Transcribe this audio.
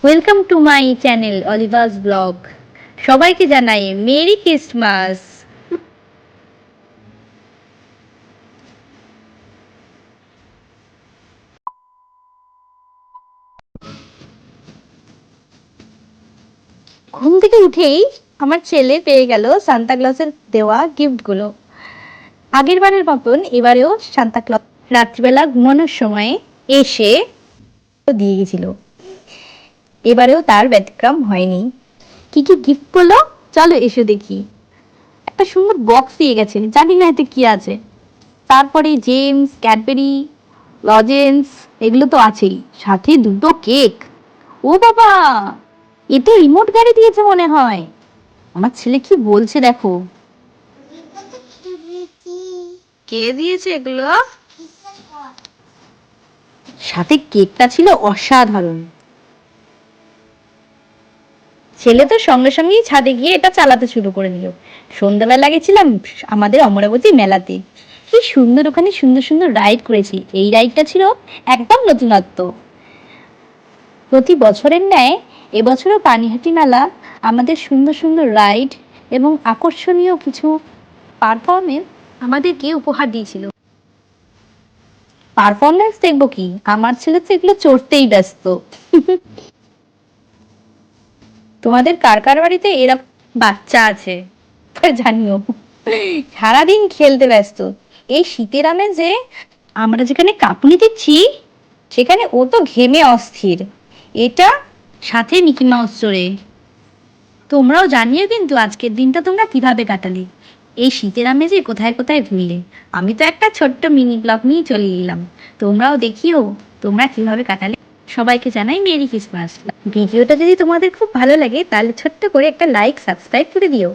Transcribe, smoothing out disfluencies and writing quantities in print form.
Welcome to my channel Oliva's vlog. সবাইকে জানাই merry Christmas. ঘুম থেকে উঠেই আমার ছেলে পেয়ে গেল সান্তা ক্লজের দেওয়া গিফটগুলো। আগের বারের মতন এবারেও সান্তা ক্লজ রাত্রিবেলা ঘুমানোর সময় এসে দিয়ে গেছিল। এবারেও তার ব্যতিক্রম হয়নি। কি কি গিফট পেলো চলো এসে দেখি। একটা সুন্দর বক্স দিয়ে গেছে, জানি না এতে কি আছে। তারপরে জেমস, ক্যাডবেরি, লজেন্স এগুলো তো আছেই, সাথে দুটো কেক। ও বাবা, এতে রিমোট গাড়ি দিয়েছে মনে হয়। আমার ছেলে কি বলছে দেখো। কে দিয়েছে এগুলো? সাথে কেকটা ছিল অসাধারণ। ছেলে তো সঙ্গে সঙ্গেই ছাদে গিয়ে এটা চালাতে শুরু করে দিল। সন্ধ্যাবেলা গেছিলাম আমাদের অমরাবতী মেলাতে। কি সুন্দর ওখানে সুন্দর সুন্দর রাইড করেছি। এই রাইডটা ছিল একদম নতুনত্ব। প্রতি বছরের ন্যায় এবছরও পানিহাটি মেলা আমাদের সুন্দর সুন্দর রাইড এবং আকর্ষণীয় কিছু পারফরমেন্স আমাদেরকে উপহার দিয়েছিল। পারফরমেন্স দেখবো কি, আমার ছেলে তো এগুলো চড়তেই ব্যস্ত। তোমাদের কার কার বাড়িতে এরকম বাচ্চা আছে জানিও। সারাদিন খেলতে ব্যস্ত। এই শীতের আমেজে আমরা যেখানে কাঁপুনি দিচ্ছি সেখানে ও তো ঘেমে অস্থির। এটা সাথে মিকি মাউস চড়ে। তোমরাও জানিও কিন্তু আজকের দিনটা তোমরা কিভাবে কাটালে, এই শীতের আমেজে কোথায় কোথায় ঘুরলে। আমি তো একটা ছোট্ট মিনি ব্লগ নিয়ে চলে এলাম, তোমরাও দেখিও তোমরা কিভাবে কাটালে। সবাইকে জানাই মেরি ক্রিসমাস। ভিডিওটা যদি তোমাদের খুব ভালো লাগে তাহলে ছোট্ট করে একটা লাইক সাবস্ক্রাইব করে দিও।